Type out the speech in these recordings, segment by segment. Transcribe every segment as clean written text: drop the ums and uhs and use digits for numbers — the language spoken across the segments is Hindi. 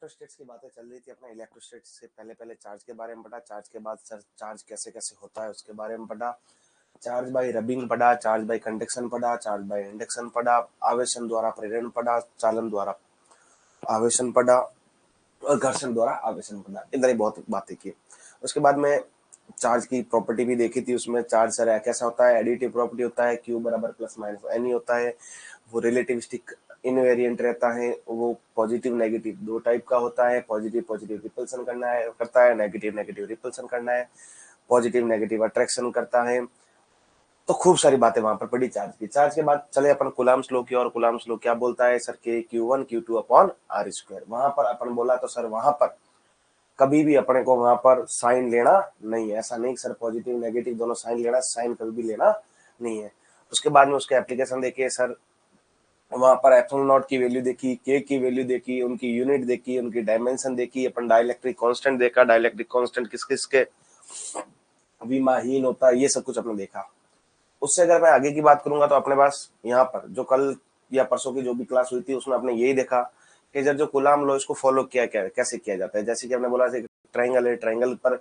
इलेक्ट्रोस्टैटिक्स की बातें चल रही थी अपना। इलेक्ट्रोस्टैटिक्स से पहले चार्ज के बारे में पढ़ा, चार्ज के बाद सर चार्ज कैसे कैसे होता है उसके बारे में पढ़ा, चार्ज बाय रबिंग पढ़ा, चार्ज बाय कंडक्शन पढ़ा, चार्ज बाय इंडक्शन पढ़ा, आवेशन द्वारा प्रेरण पढ़ा, चालन द्वारा आवेशन पढ़ा और घर्षण द्वारा आवेशन पढ़ा। इधर ही बहुत बातें की। उसके बाद में चार्ज की प्रॉपर्टी भी देखी थी। उसमें चार्ज सर कैसा होता है, एडिटिव प्रॉपर्टी होता है, Q बराबर प्लस माइनस एन होता है, वो रिलेटिविस्टिक इनवेरिएंट रहता है, वो पॉजिटिव नेगेटिव दो टाइप का होता है, पॉजिटिव पॉजिटिव रिपल्सन करता है, नेगेटिव नेगेटिव रिपल्सन करना है, पॉजिटिव नेगेटिव अट्रैक्शन करता है। तो खूब सारी बातें वहां पर पड़ी चार्ज की। चार्ज के बाद चले अपन कूलम्ब्स लॉ की, और कूलम्ब्स लॉ क्या बोलता है सर के Q1 Q2 upon R square. वहां पर अपन बोला तो सर वहां पर कभी भी अपने को वहां पर साइन लेना नहीं है। ऐसा नहीं सर पॉजिटिव नेगेटिव दोनों साइन लेना, साइन कभी भी लेना नहीं है। उसके बाद में उसके एप्लीकेशन देखे सर, वहां पर एप्सिलॉन नॉट की वैल्यू देखी, के की वैल्यू देखी, उनकी यूनिट देखी, उनकी डायमेंशन देखी, अपन डाइलेक्ट्रिक कांस्टेंट देखा, डाइलेक्ट्रिक कांस्टेंट किस किस के विमाहीन होता है, ये सब कुछ अपने देखा। उससे अगर मैं आगे की बात करूंगा तो अपने पास यहाँ पर जो कल या परसों की जो भी क्लास हुई थी उसमें आपने यही देखा कि जब जो कूलम्ब लॉ इसको फॉलो किया कैसे किया जाता है। जैसे कि हमने बोला ट्राइंगल है, ट्राइंगल पर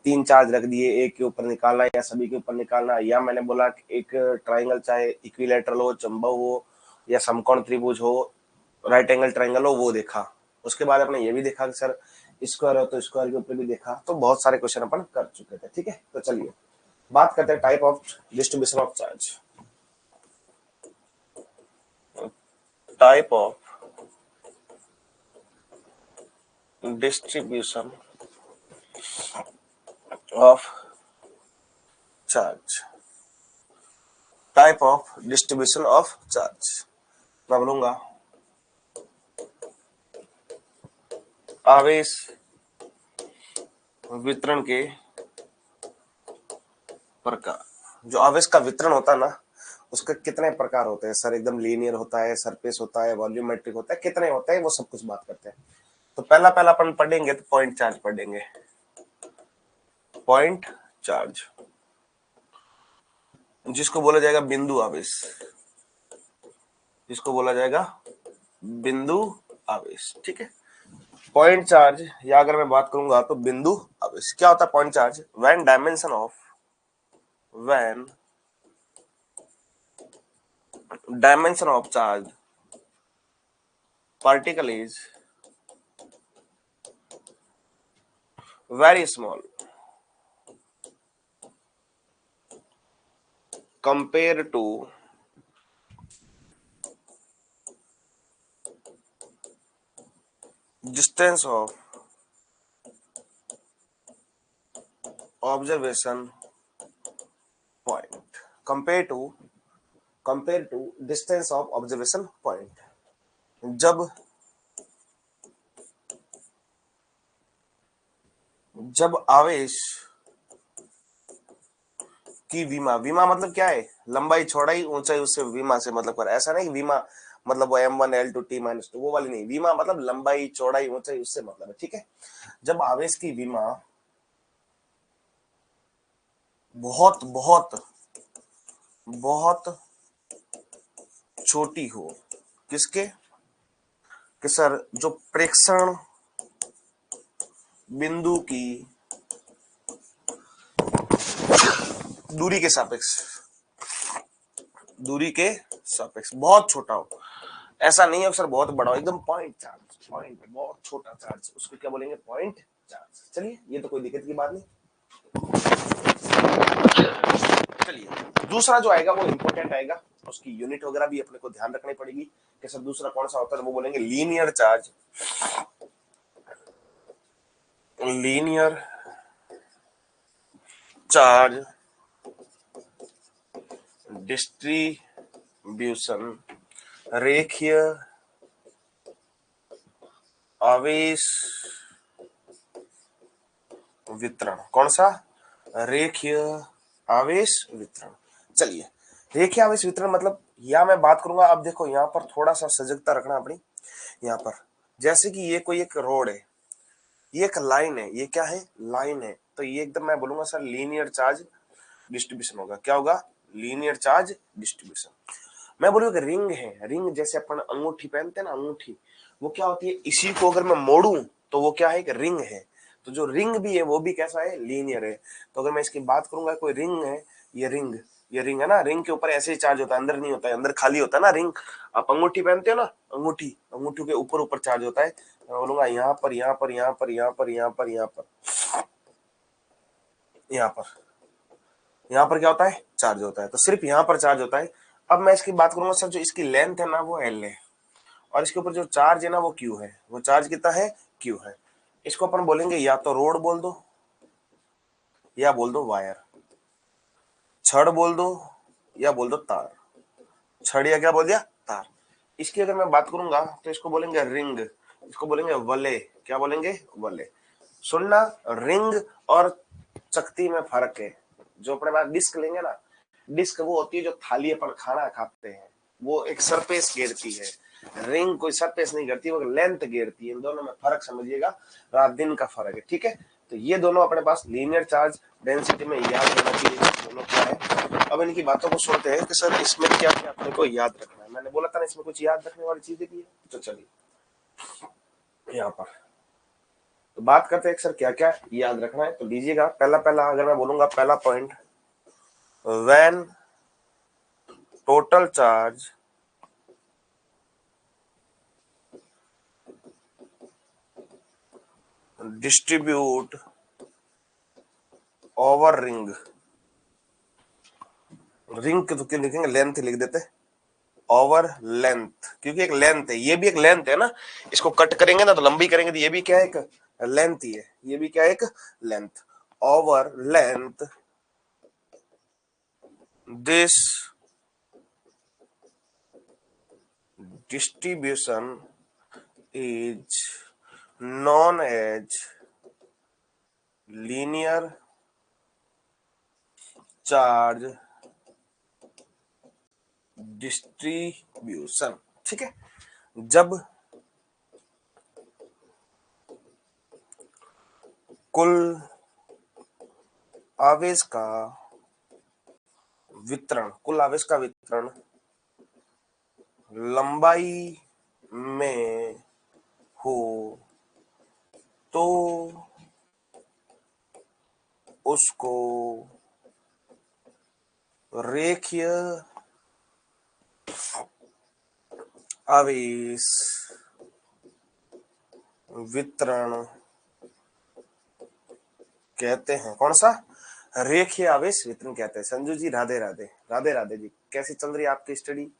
3 चार्ज रख दिए, एक के ऊपर निकालना या सभी के ऊपर निकालना, या मैंने बोला एक ट्राइंगल चाहे इक्विलैटरल हो, चंबक हो या समकोण त्रिभुज हो, राइट एंगल ट्राइंगल हो, वो देखा। उसके बाद अपने ये भी देखा कि सर स्क्वायर हो तो स्क्वायर के ऊपर भी देखा। तो बहुत सारे क्वेश्चन अपन कर चुके थे। ठीक है, तो चलिए बात करते हैं type of distribution of charge. Type of distribution of charge, type of distribution of charge. मैं बोलूंगा आवेश वितरण के प्रकार। जो आवेश का वितरण होता है ना, उसके कितने प्रकार होते हैं सर? एकदम लीनियर होता है, सरफेस होता है, वॉल्यूमेट्रिक होता है, कितने होते हैं, वो सब कुछ बात करते हैं। तो पहला अपन पढ़ेंगे तो पॉइंट चार्ज पढ़ेंगे। पॉइंट चार्ज जिसको बोला जाएगा बिंदु आवेश, जिसको बोला जाएगा बिंदु आवेश। ठीक है, पॉइंट चार्ज या अगर मैं बात करूंगा तो बिंदु आवेश क्या होता है? Point charge when dimension of charge particle is very small compared to distance of observation point, compared to distance of observation point। जब आवेश की विमा मतलब क्या है? लंबाई, चौड़ाई, ऊंचाई, उससे विमा से मतलब कर। ऐसा नहीं विमा मतलब वो M1 L2 T-2 वो वाली नहीं। विमा मतलब लंबाई, चौड़ाई, ऊंचाई, उससे मतलब है। ठीक है, जब आवेश की विमा बहुत बहुत बहुत छोटी हो, किसके? कि सर जो प्रेक्षण बिंदु की दूरी के सापेक्ष बहुत छोटा हो। ऐसा नहीं है सर बहुत बड़ा हो, एकदम पॉइंट चार्ज, पॉइंट बहुत छोटा चार्ज, उसको क्या बोलेंगे? Point charge. चलिए, ये तो कोई दिक्कत की बात नहीं। चलिए दूसरा जो आएगा वो इंपॉर्टेंट आएगा, उसकी यूनिट वगैरह भी अपने को ध्यान रखनी पड़ेगी कि सर दूसरा कौन सा होता है। वो बोलेंगे linear charge, linear charge distribution, रेखीय आवेश वितरण। कौन सा? रेखीय आवेश वितरण। चलिए, रेखीय आवेश वितरण मतलब या मैं बात करूंगा। अब देखो यहाँ पर थोड़ा सा सजगता रखना अपनी। यहाँ पर जैसे कि ये कोई एक रोड है, ये एक लाइन है, ये क्या है? लाइन है। तो ये एकदम मैं बोलूंगा सर लीनियर चार्ज डिस्ट्रीब्यूशन होगा। क्या होगा? Linear charge distribution. मैं बोलूंगा रिंग है, रिंग जैसे अपन अंगूठी पहनते हैं ना, अंगूठी, वो क्या होती है, इसी को अगर मैं मोड़ूं तो वो क्या है, एक रिंग है। तो जो रिंग भी है वो भी कैसा है, लीनियर है। तो अगर मैं इसकी बात करूंगा, कोई रिंग है, ये रिंग है ना, रिंग के ऊपर ऐसे ही चार्ज होता है, अंदर नहीं होता है, अंदर खाली होता है ना रिंग। आप अंगूठी पहनते हो ना, अंगूठी के ऊपर ऊपर चार्ज होता है। मैं बोलूंगा यहाँ पर, यहाँ पर, यहाँ पर, यहाँ पर, यहाँ पर, यहाँ पर, यहाँ पर, यहाँ पर क्या होता है, चार्ज होता है। तो सिर्फ यहाँ पर चार्ज होता है। अब मैं इसकी बात करूंगा सर, जो इसकी लेंथ है ना वो एल है, और इसके ऊपर जो चार्ज है ना वो क्यू है। वो चार्ज कितना है, क्यू है। इसको अपन बोलेंगे या तो रोड बोल दो, या बोल दो वायर, छड़ बोल दो, या बोल दो तार। छड़ या क्या बोल दिया, तार। इसकी अगर मैं बात करूंगा तो इसको बोलेंगे रिंग, इसको बोलेंगे वले। क्या बोलेंगे, वले। सुनना, रिंग और चकती में फर्क है। जो अपने पास डिस्क लेंगे ना, डिस्क वो होती है जो थाली अपन खाना खाते हैं, वो एक सरफेस घेरती है। रिंग कोई सरफेस नहीं घेरती, वो लेंथ घेरती है। इन दोनों में फर्क समझिएगा, रात दिन का फर्क है, ठीक है। तो ये दोनों अपने पास लीनियर चार्ज डेंसिटी में याद होना चाहिए, दोनों क्या है। अब इनकी बातों को सुनते हैं कि सर इसमें क्या क्या अपने को याद रखना है। मैंने बोला था ना इसमें कुछ याद रखने वाली चीजें भी है। तो चलिए यहाँ पर तो बात करते हैं सर क्या क्या याद रखना है। तो लीजिएगा, पहला पहला अगर मैं बोलूंगा, पहला point, when total charge distribute over ring, ring के तो क्यों लिखेंगे, लेंथ लिख देते, ओवर लेंथ, क्योंकि एक लेंथ है, ये भी एक लेंथ है ना। इसको कट करेंगे ना तो लंबी करेंगे, तो ये भी क्या है, एक लेंथ ही है। ये भी क्या है, एक length. Over length this distribution is known as linear charge distribution, ठीक है। जब कुल आवेश का वितरण, कुल आवेश का वितरण लंबाई में हो तो उसको रेखीय आवेश वितरण कहते हैं। कौन सा, रेखीय आवेश वितरण कहते हैं। संजू जी राधे राधे, राधे राधे जी। कैसी चल रही है आपकी स्टडी,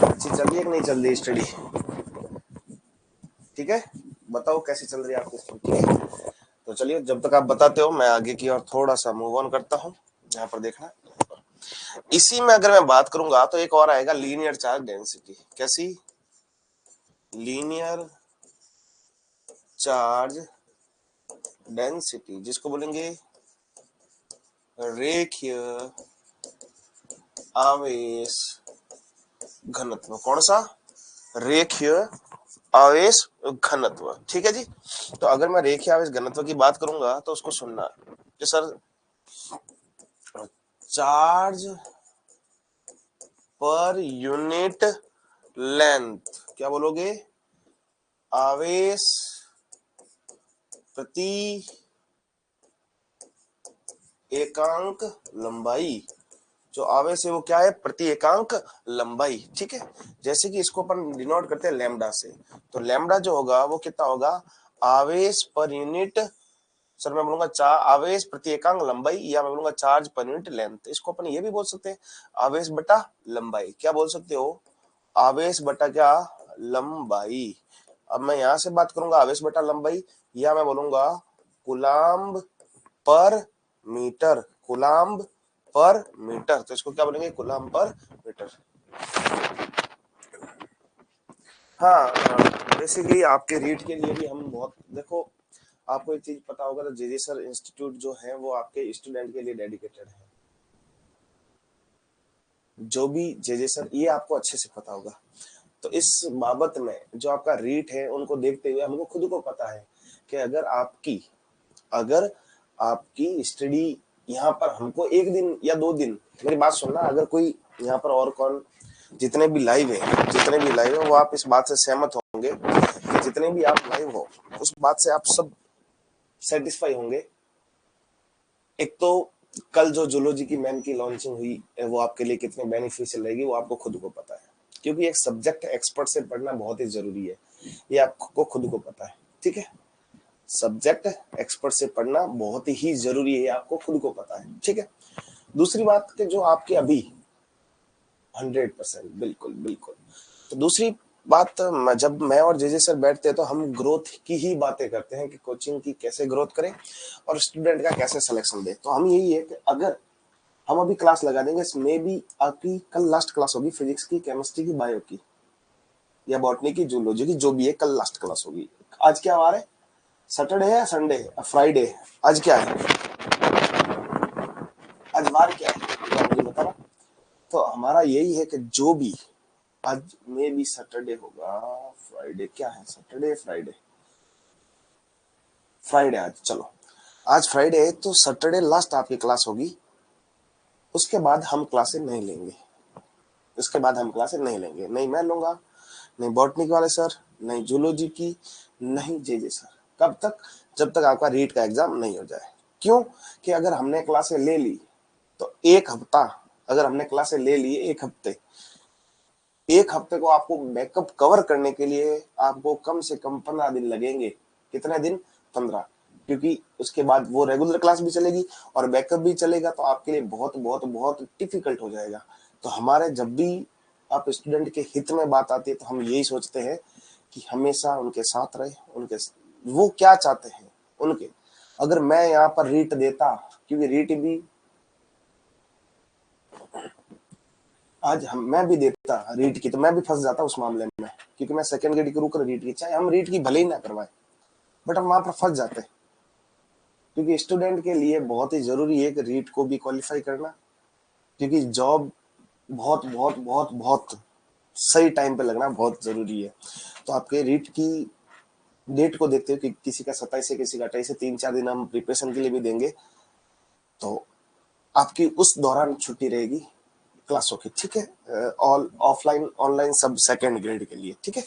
अच्छी चल रही है कि नहीं चल रही स्टडी, ठीक है। बताओ कैसी चल रही है आपकी स्टडी, ठीक है। तो चलिए, जब तक आप बताते हो मैं आगे की और थोड़ा सा मूव ऑन करता हूँ। यहाँ पर देखना, इसी में अगर मैं बात करूंगा तो एक और आएगा, लीनियर चार्ज डेंसिटी। कैसी, लीनियर चार्ज डेंसिटी, जिसको बोलेंगे रेखीय आवेश घनत्व। कौन सा, रेखीय आवेश घनत्व, ठीक है जी। तो अगर मैं रेखीय आवेश घनत्व की बात करूंगा तो उसको सुनना कि sir charge per unit length, क्या बोलोगे, आवेश प्रति एकांक लंबाई। जो आवेश है वो क्या है, प्रति एकांक लंबाई, ठीक है। जैसे कि इसको अपन डिनोट करते हैं लैम्डा से, तो लैम्डा जो होगा वो कितना होगा, आवेश पर यूनिट, सर मैं बोलूंगा आवेश प्रति एकांक लंबाई, या मैं बोलूंगा चार्ज पर यूनिट लेंथ। इसको अपन ये भी बोल सकते हैं, आवेश बटा लंबाई। क्या बोल सकते हो, आवेश बटा क्या, लंबाई। अब मैं यहां से बात करूंगा आवेश बटा लंबाई, या मैं बोलूंगा कूलाम्ब पर मीटर, कूलाम्ब पर मीटर। तो इसको क्या बोलेंगे, कूलाम्ब पर मीटर। हाँ, बेसिकली आपके रीड के लिए भी हम बहुत, देखो आपको एक चीज पता होगा, तो जेजे सर इंस्टीट्यूट जो है वो आपके स्टूडेंट के लिए डेडिकेटेड है। जो भी जेजे सर, ये आपको अच्छे से पता होगा। तो इस बाबत में जो आपका रीट है उनको देखते हुए हमको खुद को पता है कि अगर आपकी स्टडी यहाँ पर हमको एक दिन या 2 दिन, मेरी बात सुनना, अगर कोई यहाँ पर और कौन जितने भी लाइव है वो आप इस बात से सहमत होंगे कि जितने भी आप लाइव हो उस बात से आप सब सेटिस्फाई होंगे। एक तो कल जो जूलॉजी की मैम की लॉन्चिंग हुई वो आपके लिए कितनी बेनिफिशियल रहेगी वो आपको खुद को पता है, क्योंकि एक सब्जेक्ट एक्सपर्ट से पढ़ना बहुत ही जरूरी है, ये आपको खुद को पता है। ठीक है, सब्जेक्ट एक्सपर्ट से पढ़ना बहुत ही जरूरी है, आपको खुद को पता है। ठीक है, दूसरी बात कि जो आपके अभी 100% बिल्कुल बिल्कुल। तो दूसरी बात, जब मैं और जे सर बैठते हैं तो हम ग्रोथ की ही बातें करते हैं कि कोचिंग की कैसे ग्रोथ करें और स्टूडेंट का कैसे सिलेक्शन दें। तो हम यही है कि अगर हम अभी क्लास लगा देंगे, इसमें भी आपकी कल लास्ट क्लास होगी, फिजिक्स की, केमिस्ट्री की, बायो की या बॉटनी की, जूलॉजी की, जो भी है कल लास्ट क्लास होगी। आज क्या वार है? सैटरडे है, संडे है, फ्राइडे? आज क्या है? आज वार क्या है मुझे बता रहा। तो हमारा यही है कि जो भी आज में भी सैटरडे होगा, फ्राइडे क्या है? सैटरडे, फ्राइडे, फ्राइडे आज, चलो आज फ्राइडे है तो सैटरडे लास्ट आपकी क्लास होगी। उसके बाद हम क्लासेस नहीं लेंगे, उसके बाद हम क्लासेस नहीं लेंगे, नहीं मैं लूंगा, नहीं बॉटनी वाले सर, नहीं जूलॉजी की, नहीं जे सर। कब तक? जब तक आपका रीट का एग्जाम नहीं हो जाए। क्यों? कि अगर हमने क्लासें ले ली तो एक हफ्ता, अगर हमने क्लासें ले ली एक हफ्ते को आपको बैकअप कवर करने के लिए आपको कम से कम 15 दिन लगेंगे। कितने दिन? 15, क्योंकि उसके बाद वो रेगुलर क्लास भी चलेगी और बैकअप भी चलेगा, तो आपके लिए बहुत बहुत बहुत डिफिकल्ट हो जाएगा। तो हमारे जब भी आप स्टूडेंट के हित में बात आती है तो हम यही सोचते हैं कि हमेशा उनके साथ रहे, उनके वो क्या चाहते हैं उनके। अगर मैं यहाँ पर रीट देता, क्योंकि रीट भी आज हम मैं भी देता रीट की तो मैं भी फंस जाता उस मामले में, क्योंकि मैं सेकंड ग्रेड की रुक रीट की, चाहे हम रीट की भले ही ना करवाए, बट हम वहां पर फंस जाते हैं। क्योंकि स्टूडेंट के लिए बहुत ही जरूरी है कि रीट को भी क्वालिफाई करना, क्योंकि जॉब बहुत बहुत बहुत बहुत सही टाइम पे लगना बहुत जरूरी है। तो आपके रीट की डेट को देखते हो कि किसी का 27 है, किसी का 28 है, 3-4 दिन हम प्रिपरेशन के लिए भी देंगे, तो आपकी उस दौरान छुट्टी रहेगी क्लासों की। ठीक है, ऑल ऑफलाइन ऑनलाइन सब सेकंड ग्रेड के लिए। ठीक है,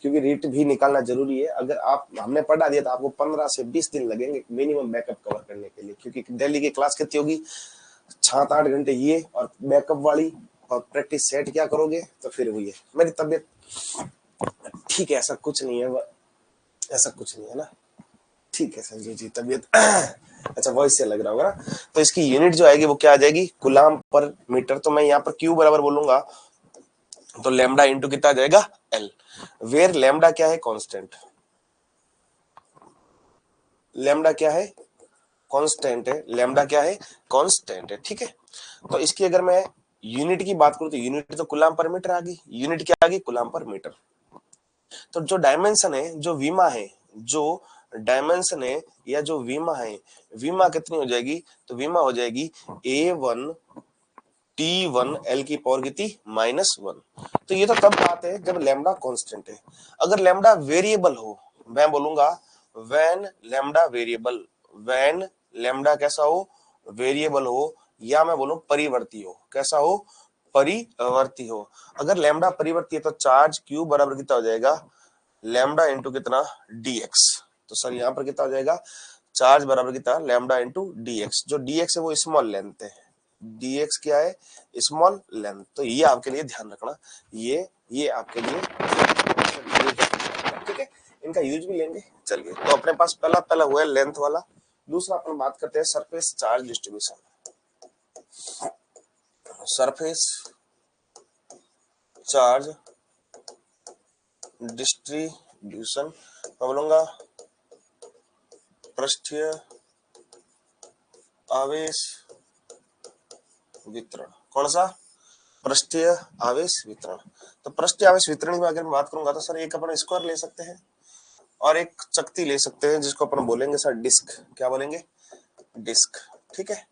क्योंकि रीट भी निकालना जरूरी है। अगर आप हमने पढ़ा दिया तो आपको 15 से 20 दिन लगेंगे मिनिमम बैकअप कवर करने के लिए, क्योंकि दिल्ली की क्लास कितनी होगी? 7-8 घंटे ये, और बैकअप वाली और प्रैक्टिस सेट क्या करोगे? तो फिर वही है। मेरी तबीयत ठीक है, ऐसा कुछ नहीं है, ऐसा कुछ नहीं है ना। ठीक है संजय जी, तबीयत अच्छा वॉइस से लग रहा होगा ना। तो इसकी यूनिट जो आएगी वो क्या आ जाएगी? कूलाम पर मीटर। तो मैं यहाँ पर क्यू बराबर बोलूंगा तो लैम्डा इंटू कितना आ जाएगा? एल, वेयर लैम्डा क्या है? कांस्टेंट। लैम्डा क्या है? कांस्टेंट है। लैम्डा क्या है? कांस्टेंट है। ठीक है, तो इसकी अगर मैं यूनिट की बात करूं तो यूनिट तो कूलाम पर मीटर आ गई, यूनिट क्या आ गई? कूलाम पर मीटर। तो जो डायमेंशन है, जो वीमा है, जो डायमेंशन है या जो वीमा है, वीमा कितनी हो जाएगी? तो वीमा हो जाएगी A1 T1 L की पावर कितनी? -1। तो ये तो तब बात है जब लैम्डा कांस्टेंट है। अगर लैम्डा वेरिएबल हो, मैं बोलूंगा when lambda variable, when lambda कैसा हो? वेरिएबल हो, या मैं बोलूं परिवर्ती हो। कैसा हो? परिवर्ती हो। अगर लैम्डा परिवर्ती है तो चार्ज क्यू बराबर कितना हो जाएगा? लैम्डा इंटू कितना? dx। तो सर यहाँ पर कितना हो जाएगा? चार्ज बराबर कितना? Lambda into dx। जो dx है वो स्मॉल लेंथ है, dx क्या है? Small length. तो ये आपके लिए ध्यान रखना, ये आपके लिए, ठीक है, इनका यूज भी लेंगे। चलिए, तो अपने पास पहला पहला हुआ है लेंथ वाला। दूसरा अपन बात करते हैं surface charge distribution. Surface charge distribution मैं बोलूंगा पृष्ठीय आवेश वितरण। कौन सा? पृष्ठीय आवेश वितरण। तो पृष्ठीय आवेश वितरण में अगर मैं बात करूंगा तो सर एक अपन स्क्वायर ले सकते हैं और एक चकती ले सकते हैं, जिसको अपन बोलेंगे सर डिस्क। क्या बोलेंगे? डिस्क। ठीक है,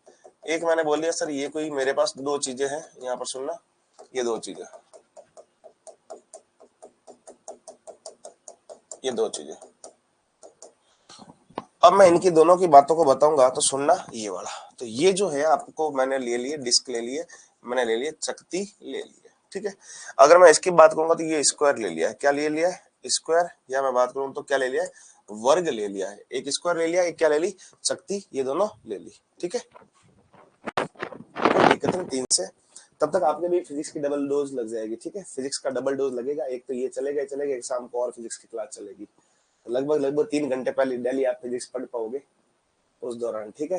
एक मैंने बोल दिया सर, ये कोई मेरे पास दो चीजें हैं, यहाँ पर सुनना, ये दो चीजें, ये दो चीजें। अब मैं इनकी दोनों की बातों को बताऊंगा तो सुनना ये वाला। तो ये जो है आपको मैंने ले लिए डिस्क, ले लिए मैंने, ले लिए चकती, ले लिए। ठीक है। अगर मैं इसकी बात करूंगा तो ये स्क्वायर ले लिया है, क्या ले लिया है, स्क्वायर, या मैं बात करूं तो क्या ले लिया है, वर्ग ले लिया है, एक स्क्वायर ले लिया, एक क्या ले ली, शक्ति, ये दोनों ले ली, ठीक है। कितने 3 से, तब तक आपने भी फिजिक्स की डबल डोज लग जाएगी, ठीक है। फिजिक्स का डबल डोज लगेगा, एक तो ये चलेगा चलेगा, एक शाम को और फिजिक्स की क्लास चलेगी, लगभग लगभग 3 घंटे पहले डेली आप फिजिक्स पढ़ पाओगे उस दौरान, ठीक है।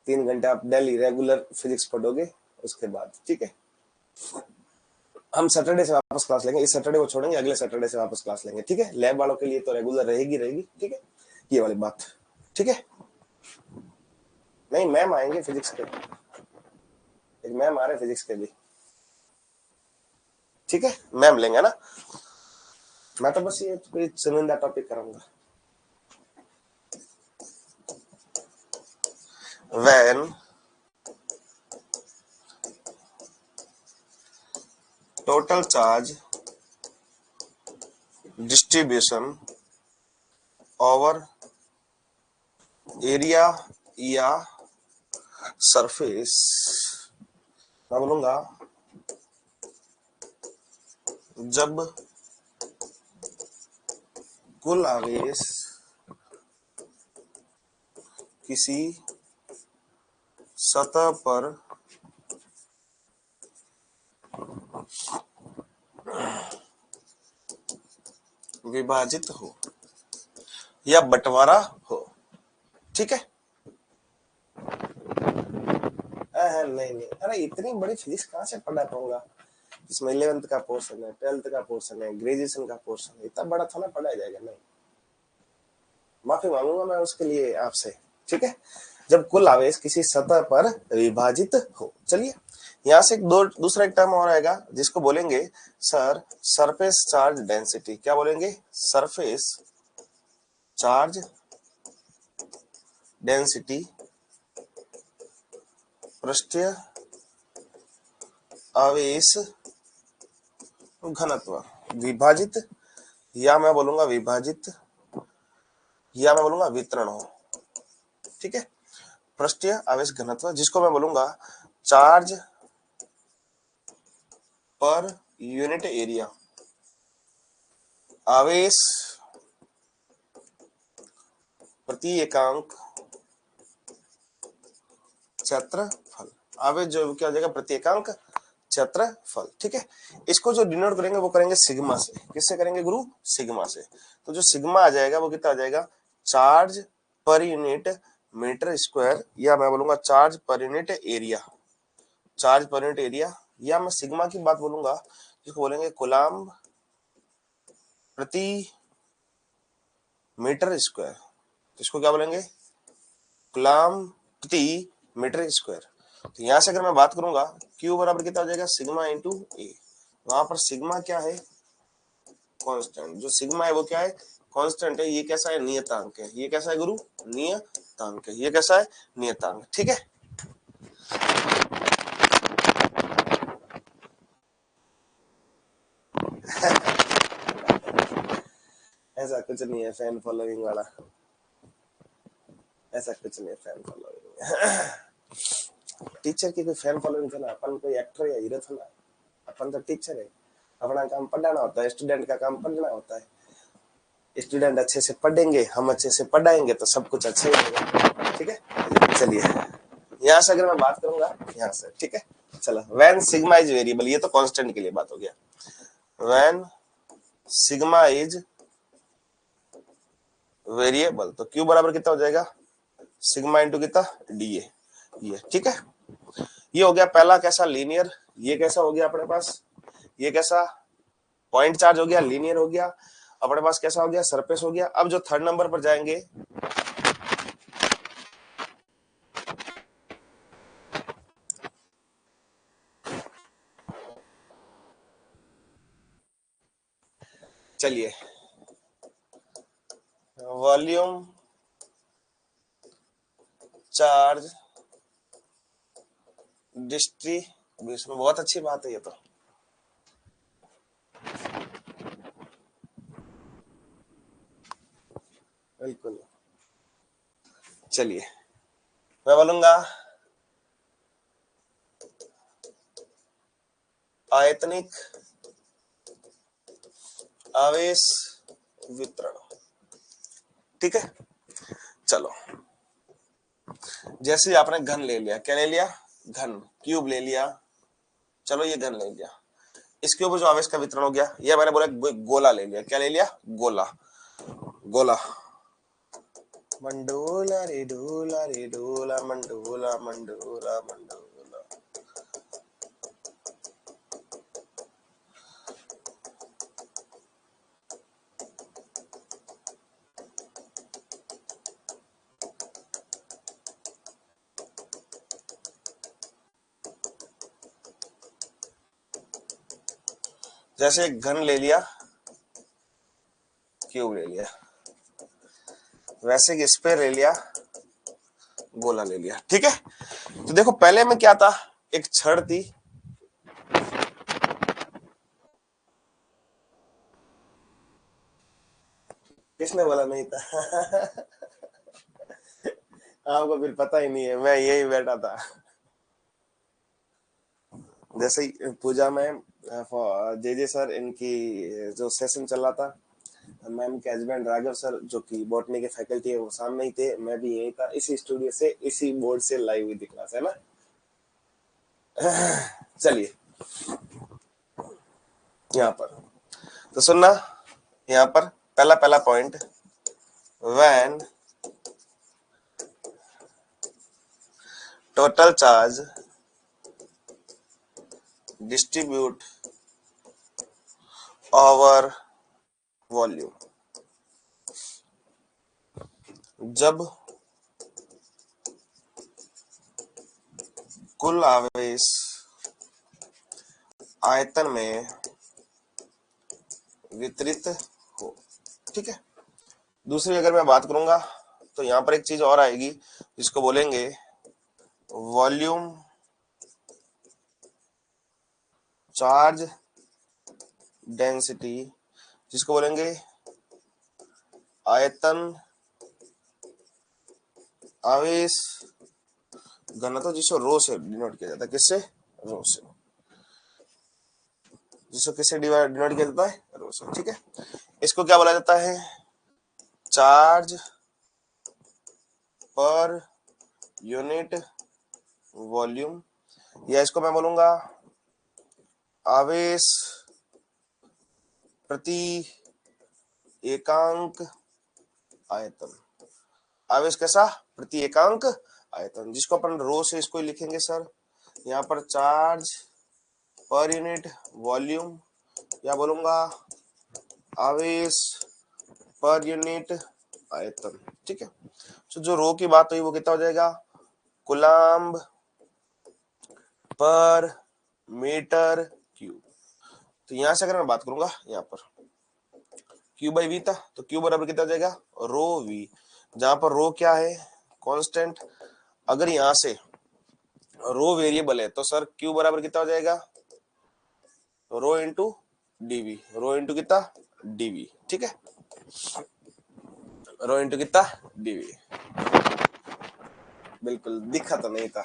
3 घंटे आप डेली रेगुलर फिजिक्स पढ़ोगे उसके बाद, ठीक है। हम सैटरडे से वापस क्लास लेंगे, इस सैटरडे को छोड़ेंगे, अगले सैटरडे से वापस क्लास लेंगे, ठीक है। लैब वालों के लिए तो रेगुलर रहेगी, ठीक है, ये वाली बात, ठीक है। नहीं, मैम आएंगे फिजिक्स के, एक मैम आ रहे फिजिक्स के भी, ठीक है, मैम लेंगे ना। मैं तो बस ये कोई चुनिंदा टॉपिक कराऊंगा। when total charge distribution over area या सरफेस, मैं बोलूंगा जब कुल आवेश किसी सतह पर विभाजित हो या बंटवारा हो, ठीक है। नहीं नहीं, अरे इतनी बड़ी फिजिक्स कहाँ से पढ़ा पाऊंगा, इसमें 11th का पोर्शन है, 12th का पोर्शन है, ग्रेजुएशन का पोर्शन है, इतना बड़ा थोड़ा पढ़ाया जाएगा, नहीं, माफी मांगूंगा मैं उसके लिए आपसे, ठीक है। जब कुल आवेश किसी सतह पर विभाजित हो, चलिए यहां से एक दूसरा एक टर्म और आएगा जिसको बोलेंगे सर सरफेस चार्ज डेंसिटी, क्या बोलेंगे, सरफेस चार्ज डेंसिटी, पृष्ठीय आवेश घनत्व, विभाजित, या मैं बोलूंगा विभाजित, या मैं बोलूंगा वितरण हो, ठीक है। पृष्ठीय आवेश घनत्व, जिसको मैं बोलूंगा चार्ज पर यूनिट एरिया, आवेश प्रति एकांक क्षेत्रफल, आवेश जो क्या हो जाएगा, प्रति एकांक क्षेत्रफल, ठीक है। इसको जो डिनोट करेंगे वो करेंगे सिग्मा से, किससे करेंगे गुरु, सिग्मा से। तो जो सिग्मा आ जाएगा वो कितना आ जाएगा, charge per unit metre square, या मैं बोलूंगा charge per unit area, charge per unit area, या मैं सिग्मा की बात बोलूंगा जिसको बोलेंगे कूलम्ब प्रति मीटर स्क्वायर, इसको क्या बोलेंगे, कूलम्ब प्रति मीटर स्क्वायर। तो यहां से अगर मैं बात करूंगा Q बराबर कितना हो जाएगा, सिग्मा इंटू ए, वहां पर सिग्मा क्या है, कांस्टेंट, जो सिग्मा है वो क्या है, कांस्टेंट है, ये कैसा है, नियतांक है, ये कैसा है गुरु, नियतांक है, ये कैसा है, नियतांक, ठीक है। ऐसा कुछ नहीं है फैन फॉलोइंग वाला, ऐसा कुछ नहीं है फैन फॉलोइंग। टीचर की कोई फैन फॉलोइंग था ना, अपन कोई एक्टर या हीरो था ना, अपन तो टीचर है, अपना काम पढ़ाना होता है, स्टूडेंट का काम पढ़ना होता है, स्टूडेंट अच्छे से पढ़ेंगे, हम अच्छे से पढ़ाएंगे तो सब कुछ अच्छा ही होगा, ठीक है। चलिए यहाँ से अगर मैं बात करूंगा यहाँ से, ठीक है, चलो व्हेन सिग्मा इज वेरिएबल, ये तो कांस्टेंट के लिए बात हो गया, व्हेन सिग्मा इज वेरिएबल तो क्यू बराबर कितना हो जाएगा, सिग्मा इंटू कितना डी ए, ये ठीक है। ये हो गया पहला कैसा, लीनियर, ये कैसा हो गया अपने पास, ये कैसा पॉइंट चार्ज हो गया, लीनियर हो गया, अपने पास कैसा हो गया, सरफेस हो गया। अब जो थर्ड नंबर पर जाएंगे, चलिए वॉल्यूम चार्ज डिस्ट्रीब्यूशन, बहुत अच्छी बात है ये तो, बिल्कुल। चलिए मैं बोलूंगा आयतनिक आवेश वितरण। ठीक है, चलो जैसे आपने घन ले लिया, क्या ले लिया, घन, क्यूब ले लिया, चलो ये घन ले लिया, इसके ऊपर जो आवेश का वितरण हो गया, ये मैंने बोला गोला ले लिया, क्या ले लिया, गोला, गोला, मंडोला रे डोला रे डोला, मंडोला मंडोला मंडोला। जैसे घन ले लिया, क्यूब ले लिया, वैसे कि स्फीयर ले लिया, गोला ले लिया। ठीक है, तो देखो पहले में क्या था, एक छड़ थी, किसने बोला नहीं था? आपको फिर पता ही नहीं है, मैं यही बैठा था। जैसे पूजा में जे सर इनकी जो सेशन चल रहा था, मैम के हस्बैंड राघव सर जो कि बॉटनी के फैकल्टी है वो सामने ही थे, मैं भी यही था, इसी स्टूडियो से इसी बोर्ड से लाइव हुई थी क्लास, है ना। चलिए यहाँ पर तो सुनना, यहाँ पर पहला पहला point, when total charge distribute over volume, जब कुल आवेश आयतन में वितरित हो। ठीक है, दूसरी अगर मैं बात करूंगा तो यहां पर एक चीज और आएगी जिसको बोलेंगे वॉल्यूम चार्ज डेंसिटी, जिसको बोलेंगे आयतन आवेश घनत्व, जिसको रो से डिनोट किया जाता है, किससे, रो से, जिसको किससे डिनोट किया जाता है, रो से। ठीक है, इसको क्या बोला जाता है, चार्ज पर यूनिट वॉल्यूम, या इसको मैं बोलूंगा आवेश प्रति एकांक आयतन, आवेश कैसा, प्रति एकांक आयतन, जिसको अपन रो से इसको लिखेंगे सर, यहाँ पर चार्ज पर यूनिट वॉल्यूम, या बोलूंगा आवेश पर यूनिट आयतन। ठीक है, तो जो रो की बात हुई वो कितना हो जाएगा, कूलम्ब पर मीटर क्यूब। तो यहां से अगर मैं बात करूंगा, यहाँ पर क्यू बाई वी था, तो क्यू बराबर कितना हो जाएगा, रो वी, जहां पर रो क्या है, कांस्टेंट, अगर यहां से रो वेरिएबल है तो सर क्यू बराबर कितना हो जाएगा, rho into DV, rho into कितना, डीवी। ठीक है, रो इंटू कितना, डीवी, बिल्कुल दिखा तो नहीं था।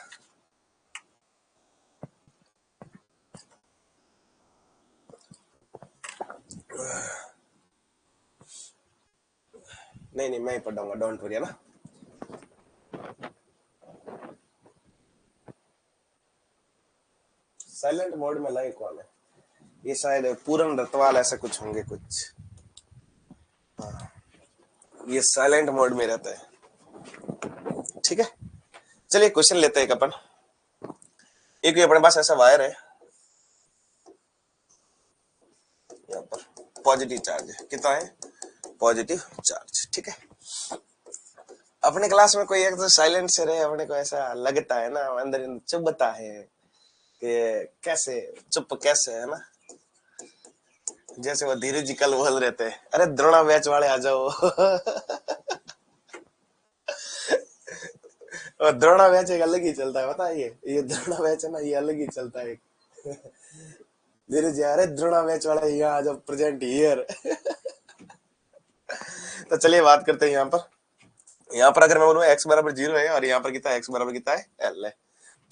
नहीं नहीं मैं ही पढ़ाऊंगा, डोंट वरी, है ना। साइलेंट मोड में लाइक कौन है, ये शायद पूरन रतवाल ऐसा कुछ होंगे कुछ, हाँ, ये साइलेंट मोड में रहता है। ठीक है, चलिए क्वेश्चन लेते हैं अपन। एक अपने पास ऐसा वायर है, यहाँ पर पॉजिटिव चार्ज है, कितना है, पॉजिटिव चार्ज। ठीक है, अपने क्लास में कोई एक तो साइलेंट से रहे, अपने को ऐसा लगता है ना, अंदर चुभता है कि कैसे चुप कैसे, है ना। जैसे वो धीरू जी कल बोल रहे थे, अरे द्रोणा बैच वाले आ जाओ। और द्रोणा बैच एक अलग ही चलता है, पता है, ये द्रोणा बैच है ना, ये अलग ही चलता है। धीरू जी, अरे द्रोणा बैच वाले यहाँ आ जाओ, प्रेजेंट हियर। तो चलिए बात करते हैं यहाँ पर। यहाँ पर अगर मैं बोलूँ x बराबर 0 है और यहाँ पर कितना x बराबर कितना है l है।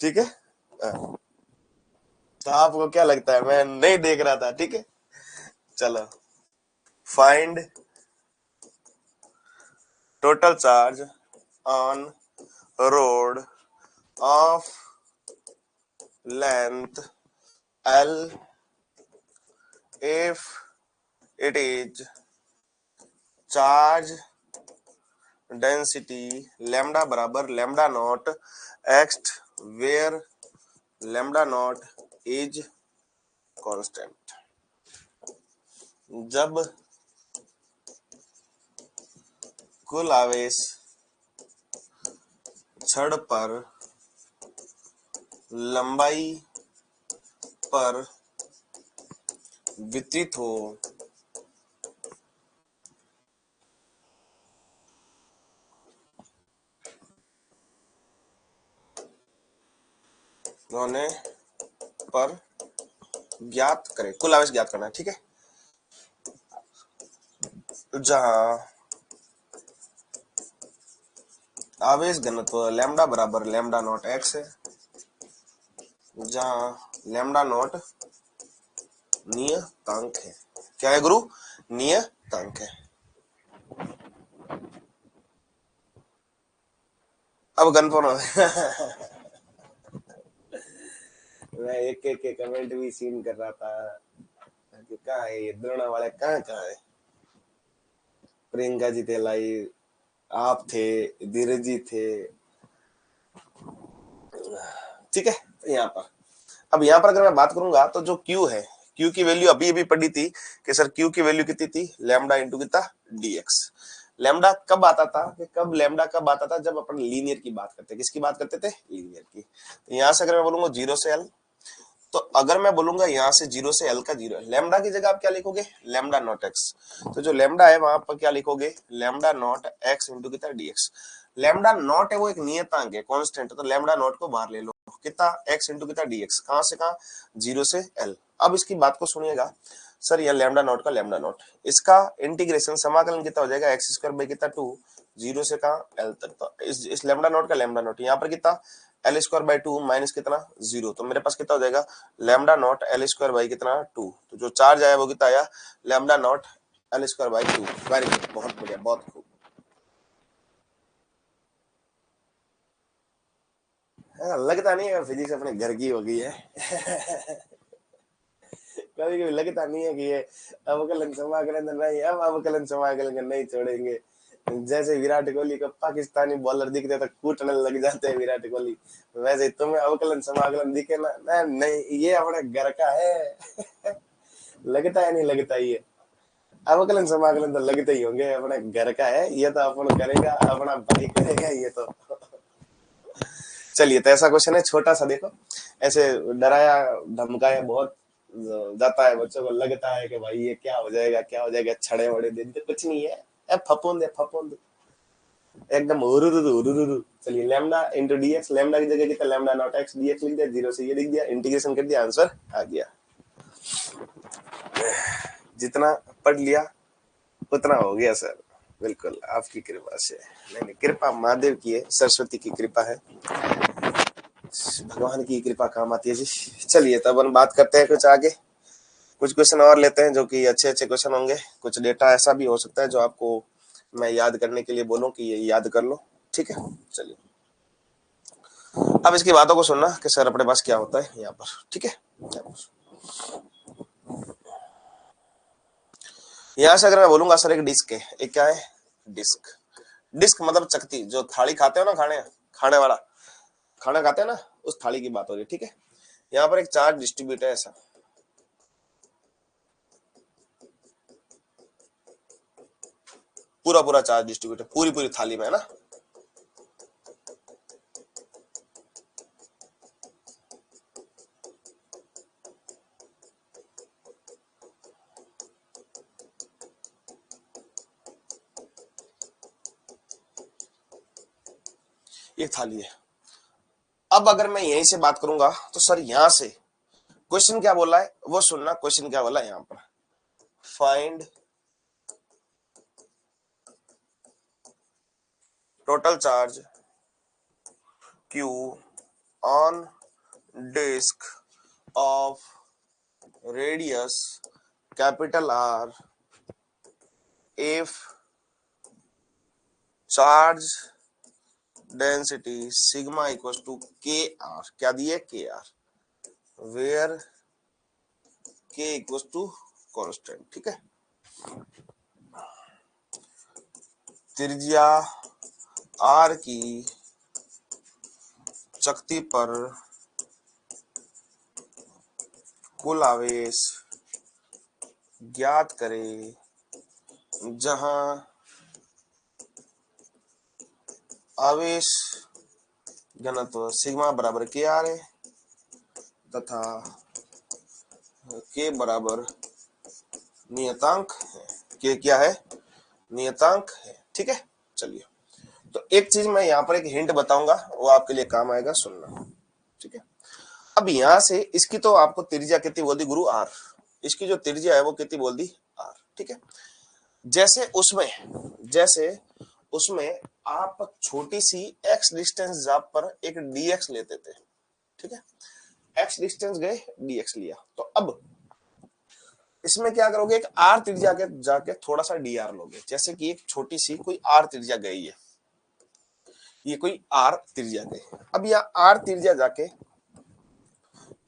ठीक है, तो आपको क्या लगता है, मैं नहीं देख रहा था, ठीक है। चलो, find total charge on rod of length L if it is charge density lambda बराबर lambda naught x where lambda naught is constant. जब कुल आवेश छड़ पर लंबाई पर वितरित हो होने पर ज्ञात करें, कुल आवेश ज्ञात करना है, ठीक है। जहां आवेश घनत्व लैम्डा बराबर लैम्डा नॉट एक्स है, जहां लैम्डा नॉट नियतांक है। क्या है गुरु? नियतांक है। अब कन्फर्म मैं एक एक के कमेंट भी सीन कर रहा था कि कहाँ है ये द्रोणा वाले, कहाँ कहाँ है। प्रियंका जी थे लाइव, आप थे, धीरज जी थे, ठीक है। तो यहाँ पर, अब यहाँ पर अगर मैं बात करूंगा तो जो Q है, Q की वैल्यू अभी अभी पढ़ी थी कि सर Q की वैल्यू कितनी थी, लैम्डा इंटू कितना dx। लैम्डा कब आता था, कि कब लैम्डा कब आता था, जब अपन लीनियर की बात करते, किसकी बात करते थे, लीनियर की। तो यहाँ से अगर मैं बोलूंगा 0 से L, तो अगर मैं बोलूंगा यहाँ से 0 से L का 0, लैम्डा की जगह आप क्या लिखोगे, लैम्डा नॉट एक्स। तो जो लैम्डा है वहां पर क्या लिखोगे, लैम्डा नॉट एक्स इंटू कितना dx। लैम्डा नॉट है वो एक नियतांक है, कांस्टेंट, तो लैम्डा नॉट को बाहर ले लो, कितना x इंटू कितना dx, कहां से कहां, 0 से L। अब इसकी बात को सुनिएगा सर, यह लैम्डा नॉट का लैम्डा नॉट, इसका इंटीग्रेशन समाकलन कितना हो जाएगा, एक्स स्क्वायर बाई कितना 2, 0 से कहां L तक। तो इस लैम्डा नॉट का लैम्डा नॉट यहाँ पर कितना, एल स्क्वायर बाई 2 माइनस कितना 0, तो मेरे पास कितना हो जाएगा, lambda naught L square by कितना 2। तो जो चार्ज आया वो कितना आया, lambda naught L square by 2। Very good, बहुत बढ़िया, बहुत खूब। लगता नहीं है फिजिक्स अपने घर की हो गई है कभी कभी लगता नहीं है कि ये अवकलन समाकलन नहीं, अब अवकलन समाकलन नहीं छोड़ेंगे। जैसे विराट कोहली को पाकिस्तानी बॉलर दिखते तो कूटने लग जाते हैं विराट कोहली, वैसे तुम्हें अवकलन समाकलन दिखे ना, नहीं ये अपने घर का है लगता है नहीं लगता, ये अवकलन समाकलन तो लगते ही होंगे, अपने घर का है ये, तो अपन करेगा, अपना भाई करेगा ये तो। चलिए, तो ऐसा क्वेश्चन है छोटा सा, देखो ऐसे डराया धमकाया बहुत जाता है, बच्चों को लगता है कि भाई ये क्या हो जाएगा, क्या हो जाएगा, छड़े वड़े दिन, तो कुछ नहीं है, फपूंद है, फपूंद एकदम हुरुरुरु। चलिए, लैम्डा इंटू डीएक्स, लैम्डा की जगह कितना, लैम्डा नॉट एक्स, डीएक्स लिख दिया, 0 से ये लिख दिया, इंटीग्रेशन कर दिया, आंसर आ गया। जितना पढ़ लिया उतना हो गया सर, बिल्कुल आपकी कृपा से। नहीं नहीं, कृपा महादेव की है, सरस्वती की कृपा है, भगवान की कृपा काम आती है जी। चलिए, तब हम बात करते हैं कुछ आगे, कुछ क्वेश्चन और लेते हैं जो कि अच्छे अच्छे क्वेश्चन होंगे। कुछ डेटा ऐसा भी हो सकता है जो आपको मैं याद करने के लिए बोलूं कि ये याद कर लो, ठीक है। चलिए, अब इसकी बातों को सुनना कि सर अपने पास क्या होता है यहाँ पर, ठीक है। यहाँ से अगर मैं बोलूंगा सर एक डिस्क है, एक क्या है, डिस्क। डिस्क मतलब चकती, जो थाली खाते हो ना, खाने खाने वाला खाना खाते हैं ना, उस थाली की बात हो रही है, ठीक है। यहाँ पर एक चार्ज डिस्ट्रीब्यूट है ऐसा, पूरा पूरा चार्ज डिस्ट्रीब्यूट है पूरी पूरी थाली में, है ना। ये थाली है। अब अगर मैं यहीं से बात करूंगा तो सर यहाँ से क्वेश्चन क्या बोला है वो सुनना, क्वेश्चन क्या बोला है यहाँ पर, find total charge Q on disc of radius capital R if charge density sigma equals to kr, क्या दिए kr, where k equals to constant। ठीक है, त्रिज्या r की चकती पर कुल आवेश ज्ञात करें जहां आवेश घनत्व सिग्मा बराबर के आर है तथा के बराबर नियतांक है। के क्या है, नियतांक है। ठीक है, चलिए, तो एक चीज मैं यहाँ पर एक हिंट बताऊंगा, वो आपके लिए काम आएगा, सुनना। ठीक है, अब यहां से इसकी तो आपको त्रिज्या कितनी बोल दी गुरु, आर। इसकी जो त्रिज्या है वो कितनी बोल दी, आर। ठीक है, जैसे उसमें आप छोटी सी x डिस्टेंस जाप पर एक dx लेते थे। ठीक है, x डिस्टेंस गए, dx लिया, तो अब इसमें क्या करोगे, एक r त्रिज्या के जाके थोड़ा सा dr लोगे। जैसे कि एक छोटी सी कोई r त्रिज्या गई है, ये कोई r त्रिज्या गई, अब यह r त्रिज्या जाके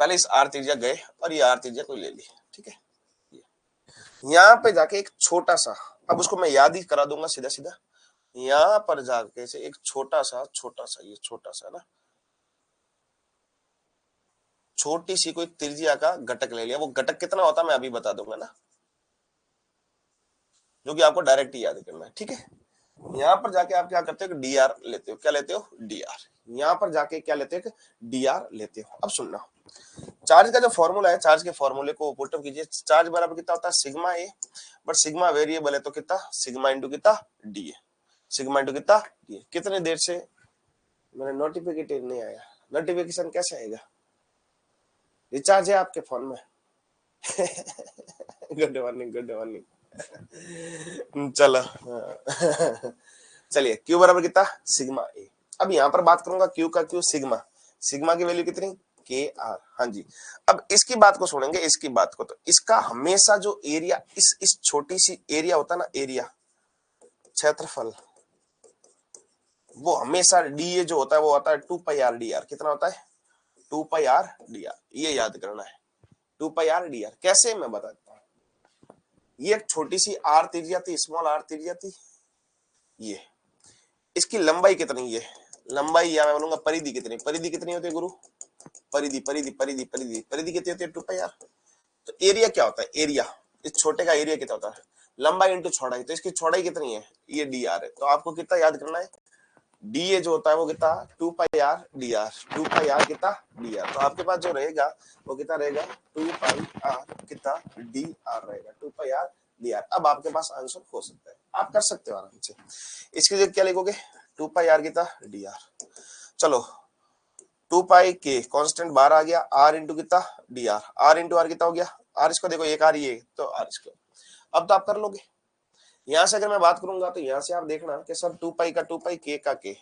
पहले इस r त्रिज्या गए और ये r त्रिज्या कोई ले ली। ठीक है, यहां पे जाके एक छोटा सा, अब उसको मैं याद ही करा दूंगा सीधा सीधा, यहां पर जाके से एक छोटा सा ये छोटा सा ना, छोटी सी कोई त्रिज्या का घटक ले लिया। वो घटक कितना होता है मैं अभी बता दूंगा ना, जो कि आपको डायरेक्ट ही याद करना है। ठीक है, यहां पर जाके आप क्या करते हो, dr लेते हो। क्या लेते हो, dr। यहां पर जाके क्या लेते हो, dr लेते हो। अब सुनना, चार्ज का जो फॉर्मूला है, चार्ज के फॉर्मूले को पुटअप कीजिए। चार्ज बराबर कितना होता है, sigma A, but sigma variable है तो कितना, सिग्मा इंटू कितना, डी है, सिग्मा इंटू कितना, डी। कितनी देर से मेरा नोटिफिकेशन नहीं आया, नोटिफिकेशन कैसे आएगा, रिचार्ज है आपके फोन में। Good morning, good morning. चलो, चलिए, क्यू बराबर कितना, सिग्मा ए। अब यहां पर बात करूंगा क्यू का, क्यू सिग्मा, सिग्मा की वैल्यू कितनी, के आर। हाँ जी, अब इसकी बात को सुनेंगे, इसकी बात को, तो इसका हमेशा जो एरिया, इस छोटी सी एरिया होता है ना, एरिया क्षेत्रफल, वो हमेशा डी जो होता है वो होता है 2 पाई आर डी आर। कितना होता है, 2 पाई आर डी आर, ये याद करना है, 2 पाई आर डी आर। कैसे मैं बताता हूँ, ये एक छोटी सी आर त्रिज्या थी, स्मॉल आर त्रिज्या थी, ये इसकी लंबाई कितनी है, लंबाई या मैं बोलूंगा परिधि कितनी, परिधि कितनी होती है गुरु, परिधि परिधि परिधि परिधि परिधि कितनी होती है, 2 पाई आर। तो एरिया क्या होता है, एरिया, इस छोटे का एरिया कितना होता है, लंबाई इंटू चौड़ाई, तो इसकी चौड़ाई कितनी है, ये डी आर है। तो आपको कितना याद करना है, डी ए जो होता है वो कितना, 2 pi R D R, 2 pi R कितना, डी आर। तो आपके पास जो रहेगा वो कितना रहेगा, 2 पाई आर कितना, डी आर रहेगा, 2 पाई आर डी आर। अब आपके पास आंसर हो सकता है, आप कर सकते हो आराम से। इसकी जगह क्या लिखोगे, 2 पाई आर कितना, डी आर। चलो, 2 पाई के कांस्टेंट बाहर आ गया, आर इंटू कितना, D R, R into R कितना हो गया, आर इसको देखो एक आर ये, तो आर इसको, अब तो आप कर लोगे। यहां से अगर मैं बात करूंगा तो यहां से आप देखना कि सर 2 पाई का 2 पाई, के का के,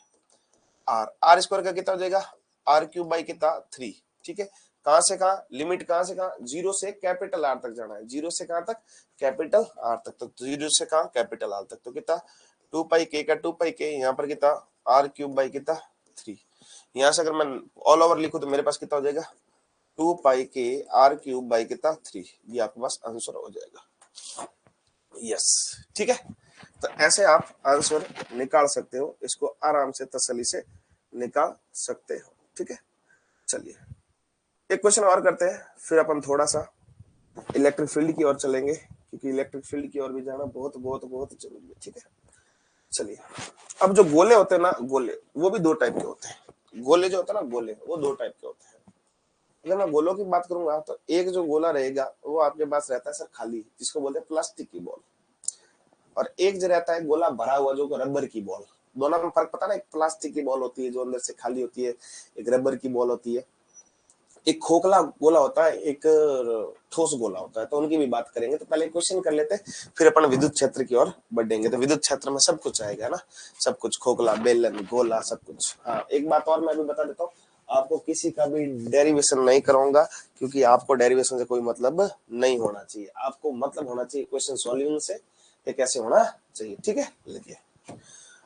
आर, आर स्क्वायर का कितना हो जाएगा, आर क्यूब बाई कितना, 3। ठीक है, कहां से कहां, लिमिट कहां से कहां, जीरो से कैपिटल आर तक जाना है, जीरो से कहां तक, कैपिटल आर तक, तो जीरो से कहां, कैपिटल आर तक, तो कितना, 2 पाई के का 2 पाई के, यहाँ पर कितना, आर क्यूब बाई कितना, 3। यहां से अगर मैं ऑल ओवर लिखूं तो मेरे पास कितना हो जाएगा, 2 पाई के आर क्यूब बाई कितना, 3। ये आपके पास आंसर हो जाएगा। यस, ठीक है, तो ऐसे आप आंसर निकाल सकते हो, इसको आराम से तसल्ली से निकाल सकते हो। ठीक है, चलिए एक क्वेश्चन और करते हैं, फिर अपन थोड़ा सा इलेक्ट्रिक फील्ड की ओर चलेंगे, क्योंकि इलेक्ट्रिक फील्ड की ओर भी जाना बहुत बहुत बहुत जरूरी है। ठीक है, चलिए, अब जो गोले होते हैं ना, गोले वो भी दो टाइप के होते हैं। गोले जो होता है ना, गोले वो दो टाइप के होते हैं। अगर मैं गोलों की बात करूंगा तो एक जो गोला रहेगा वो आपके पास रहता है सर खाली, जिसको बोलते हैं प्लास्टिक की बॉल, और एक जो रहता है गोला भरा हुआ जो रबर की बॉल। दोनों में फर्क पता ना, एक प्लास्टिक की बॉल होती है जो अंदर से खाली होती है, एक रबर की बॉल होती है, एक खोखला गोला होता है, एक ठोस गोला होता है। तो उनकी भी बात करेंगे, तो पहले क्वेश्चन कर लेते हैं, फिर अपन विद्युत क्षेत्र की ओर बढ़ेंगे। तो विद्युत क्षेत्र में सब कुछ आएगा ना, सब कुछ, खोखला, बेलन, गोला, सब कुछ। हाँ, एक बात और मैं अभी बता देता हूँ, आपको किसी का भी डेरिवेशन नहीं कराऊंगा, क्योंकि आपको डेरिवेशन से कोई मतलब नहीं होना चाहिए, आपको मतलब होना चाहिए क्वेश्चन सॉल्विंग से ये कैसे होना चाहिए। ठीक है, लिखिए।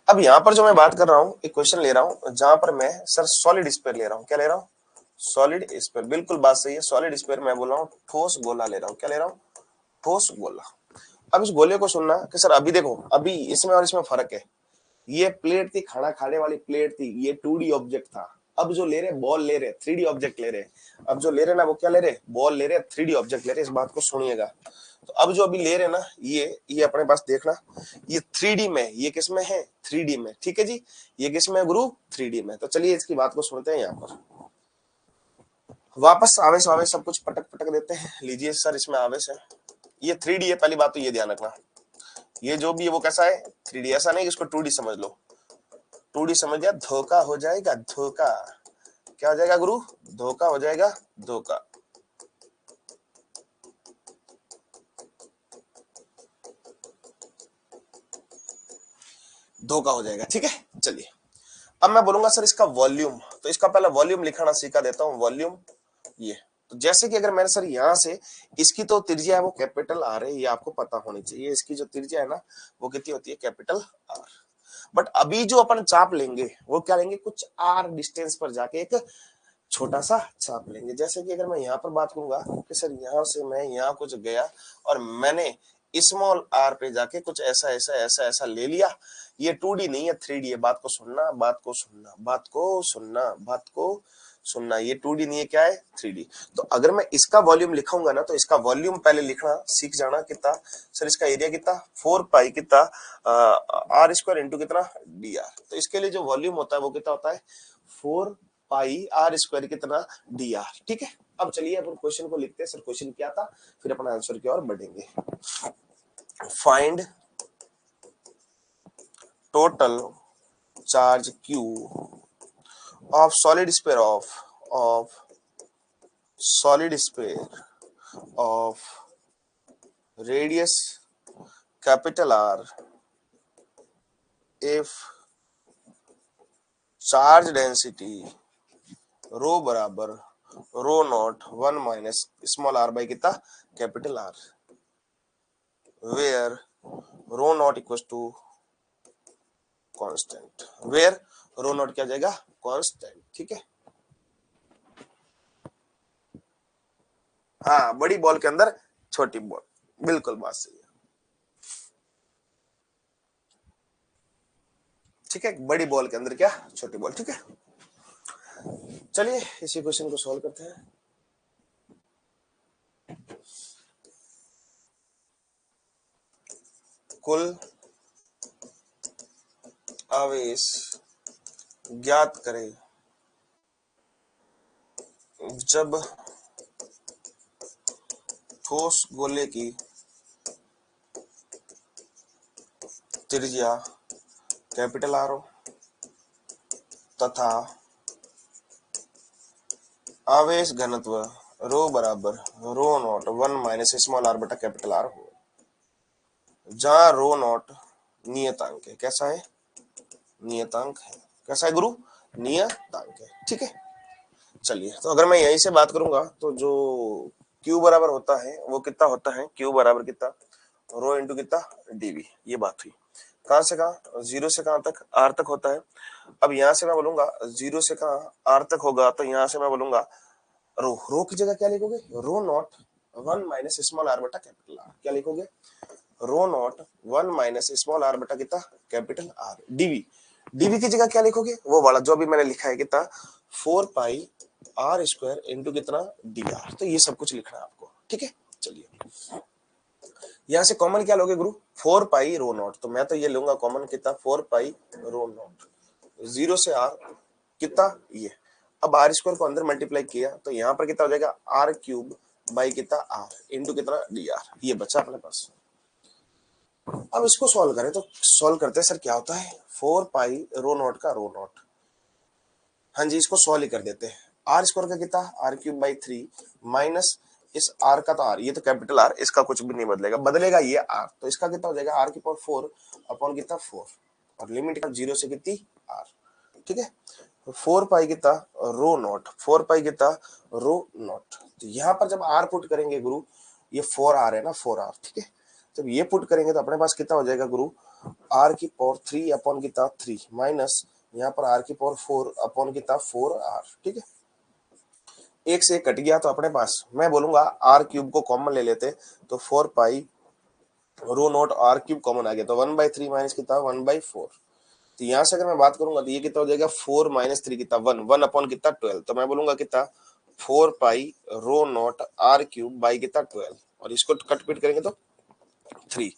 अब यहाँ पर जो मैं बात कर रहा हूँ, एक क्वेश्चन ले रहा हूँ जहां पर मैं सर सॉलिड स्फीयर ले रहा हूँ। क्या ले रहा हूँ? Solid sphere. बिल्कुल बात सही है, सॉलिड स्फीयर मैं बोल रहा हूँ ठोस गोला ले रहा हूँ। क्या ले रहा हूँ? ठोस गोला। अब इस गोले को सुनना कि सर अभी देखो, अभी इसमें और इसमें फर्क है। ये प्लेट थी, खाना खाने वाली प्लेट थी, ये 2D ऑब्जेक्ट था। अब जो ले रहे बॉल ले रहे 3D ऑब्जेक्ट ले रहे। अब जो ले रहे ना वो क्या ले रहे? बॉल ले रहे 3D ऑब्जेक्ट ले रहे। इस बात को सुनिएगा। तो अब जो अभी ले रहे ना ये अपने पास देखना, ये 3D में, ये किस में है? 3D में। ठीक है जी, ये किस में गुरु? 3D में। तो चलिए इसकी बात को सुनते हैं। यहाँ पर वापस आवेश आवेश सब कुछ पटक पटक देते हैं। लीजिए सर इसमें आवेश है, ये 3D है। पहली बात तो ये ध्यान रखना, ये जो भी है वो कैसा है? 3D। ऐसा नहीं कि इसको 2D समझ लो। 2D समझ गया, धोखा हो जाएगा, धोखा। क्या हो जाएगा गुरु? धोखा हो जाएगा, धोखा। धोखा हो जाएगा। ठीक है, चलिए अब मैं बोलूंगा सर इसका वॉल्यूम। तो इसका पहला वॉल्यूम लिखना सीखा देता हूं। वॉल्यूम ये, तो जैसे कि अगर मैंने सर यहां से, इसकी तो त्रिज्या है वो कैपिटल आर है, ये आपको पता होनी चाहिए। इसकी जो त्रिज्या है ना वो कितनी होती है? Capital R. बट अभी जो अपन चाप लेंगे वो क्या लेंगे? कुछ आर डिस्टेंस पर जाके एक छोटा सा चाप लेंगे। जैसे कि अगर मैं यहाँ पर बात करूंगा कि सर यहाँ से मैं यहाँ कुछ गया और मैंने स्मॉल आर पे जाके कुछ ऐसा ऐसा ऐसा ऐसा ले लिया। ये 2D नहीं है, 3D है। बात को सुनना, बात को सुनना, बात को सुनना, बात को सुनना। ये 2D नहीं है, क्या है? 3D। तो अगर मैं इसका वॉल्यूम लिखूंगा ना, तो इसका वॉल्यूम पहले लिखना सीख जाना। कितना सर? इसका एरिया कितना? 4 पाई कितना आर स्क्वायर इंटू कितना? D R. तो इसके लिए जो वॉल्यूम होता है वो कितना होता है? 4 पाई आर स्क्वायर कितना? D are. ठीक है, अब चलिए अपन क्वेश्चन को लिखते हैं। सर क्वेश्चन क्या था, फिर अपन आंसर की ओर बढ़ेंगे। Find total charge Q of solid sphere of solid sphere of radius capital R if charge density rho बराबर rho naught 1 minus small r by कितना? Capital R, where rho naught equals to constant. Where rho naught क्या जाएगा? कांस्टेंट। ठीक है, हाँ, बड़ी बॉल के अंदर छोटी बॉल। बिल्कुल बात सही है। ठीक है, बड़ी बॉल के अंदर क्या? छोटी बॉल। ठीक है, चलिए इसी क्वेश्चन को सॉल्व करते हैं। कुल आवेश ज्ञात करें जब ठोस गोले की त्रिज्या कैपिटल आर हो तथा आवेश घनत्व रो बराबर rho naught 1 minus small are बटा कैपिटल आर हो, जहां रो नॉट नियतांक है। कैसा है? नियतांक है। कैसा है गुरु? नियतांक है। ठीक है, चलिए तो अगर मैं यहीं से बात करूंगा तो जो Q बराबर होता है वो कितना होता है? Q बराबर कितना? रो इंटू कितना? डीवी। ये बात हुई। कहां से कहां? जीरो से कहां तक? आर तक होता है। अब यहां से मैं बोलूंगा जीरो से कहां आर तक होगा, तो यहां से मैं बोलूंगा रो। रो की जगह क्या लिखोगे? रो नॉट 1 माइनस स्मॉल आर बटा कैपिटल आर। क्या लिखोगे? रो नॉट 1 माइनस स्मॉल आर बटा कितना? Capital R. डीवी। डीवी की जगह क्या लिखोगे? वो वाला जो भी मैंने लिखा है कितना? 4 पाई आर स्क्वायर इंटू कितना? D R. तो ये सब कुछ लिखना है आपको। ठीक है, चलिए यहां से कॉमन क्या लोगे गुरु? 4 पाई रो नॉट। तो मैं तो ये लूंगा कॉमन कितना? 4 पाई रो नॉट। जीरो से आर कितना? ये। अब आर स्क्वायर को अंदर मल्टीप्लाई किया तो यहाँ पर कितना हो जाएगा? आर क्यूब बाई कितना? आर इंटू कितना? D are. ये बचा अपने पास। अब इसको सॉल्व करें तो सॉल्व करते हैं सर क्या होता है? 4 पाई रो नॉट का रो नॉट। हाँ जी, इसको सॉल्व ही कर देते हैं। आर स्क्वायर का कितना? आर क्यूब बाई 3 माइनस इस आर का तो आर, ये तो कैपिटल आर, इसका कुछ भी नहीं बदलेगा, बदलेगा ये आर। तो इसका कितना हो जाएगा? आर की पावर 4 अपॉन कितना? 4, और लिमिट का जीरो से कितनी? आर। ठीक है, 4 पाई कितना रो नॉट, 4 पाई कितना रो नॉट। तो यहाँ पर जब आर पुट करेंगे गुरु, ये 4 आर है ना, 4 आर, ठीक है। जब ये पुट करेंगे तो अपने पास कितना हो जाएगा गुरु, आर की पावर 3 अपॉन कितना 3 माइनस यहाँ पर आर की पावर 4 अपॉन कितना 4 आर, ठीक है। एक से एक कट गया तो अपने पास मैं बोलूंगा आर क्यूब को कॉमन ले लेते, तो 4 पाई रो नॉट आर क्यूब कॉमन आ गया, तो 1/3 माइनस कितना 1/4। तो यहां से अगर मैं बात करूंगा तो ये कितना हो जाएगा 4 माइनस 3 कितना 1, 1 अपॉन कितना 12। तो मैं बोलूंगा कितना 4 पाई रो नॉट आर क्यूब बाई कितना 12, और इसको कट पिट करेंगे तो 3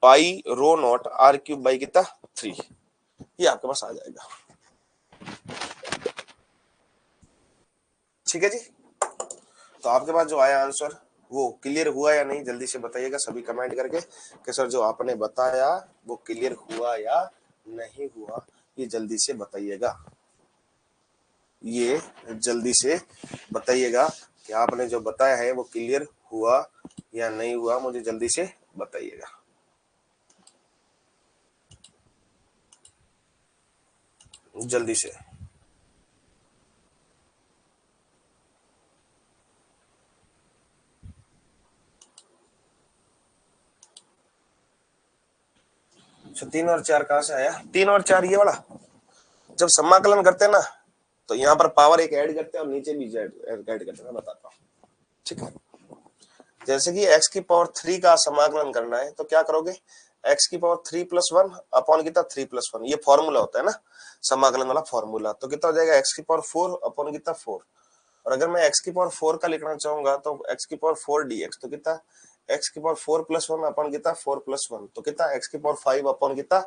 पाई रो नॉट आर क्यूब बाई कितना 3, ये आपके पास आ जाएगा। ठीक है जी। तो आपके पास जो आया आंसर वो क्लियर हुआ या नहीं, जल्दी से बताइएगा सभी कमेंट करके कि सर जो आपने बताया वो क्लियर हुआ या नहीं हुआ, ये जल्दी से बताइएगा। ये जल्दी से बताइएगा कि आपने जो बताया है वो क्लियर हुआ या नहीं हुआ, मुझे जल्दी से बताइएगा। जल्दी से। तो 3 और 4 कहां से आया, 3 और 4 ये वाला। जब समाकलन करते हैं ना तो यहाँ पर पावर एक ऐड करते हैं और नीचे भी ऐड करते हैं, मैं बताता हूँ, ठीक है। जैसे कि x की पावर 3 का समाकलन करना है तो क्या करोगे, x की पावर 3 प्लस 1 अपॉन कितना 3 प्लस 1, ये फॉर्मूला होता है ना समाकलन वाला फॉर्मूला। तो कितना हो जाएगा x की पावर 4 अपॉन कितना 4, और अगर मैं x की पावर 4 का लिखना चाहूंगा तो x की पावर 4 dx, तो कितना x की पावर 4 प्लस 1 अपॉन कितना 4 प्लस 1, तो कितना x की पावर 5 अपॉन कितना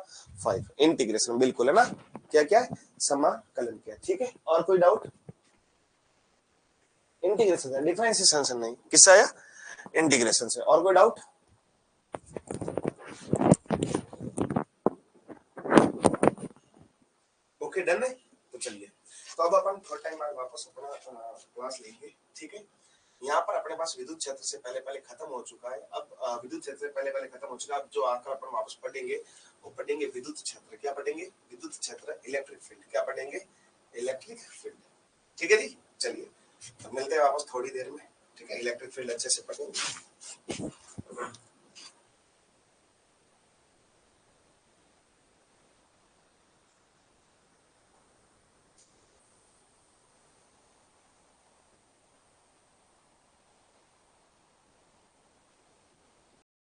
5। इंटीग्रेशन बिल्कुल है ना, क्या क्या है समाकलन क्या, ठीक है। और कोई डाउट, इंटीग्रेशन से, डिफरेंशिएशन से नहीं, किससे आया इंटीग्रेशन से। और कोई डाउट, ओके डन है। तो चलिए, तो अब अपन थोड़ा टाइम बाद वापस अपना क्लास लेंगे, ठीक है। यहाँ पर अपने पास विद्युत क्षेत्र से पहले पहले खत्म हो चुका है। अब विद्युत क्षेत्र से पहले पहले खत्म हो चुका है, अब जो आकर अपन वापस पढ़ेंगे वो पढ़ेंगे विद्युत क्षेत्र। क्या पढ़ेंगे, विद्युत क्षेत्र, इलेक्ट्रिक फील्ड। क्या पढ़ेंगे, इलेक्ट्रिक फील्ड, ठीक है जी। चलिए तो मिलते हैं वापस थोड़ी देर में, ठीक है। इलेक्ट्रिक फील्ड अच्छे से पढ़ेंगे।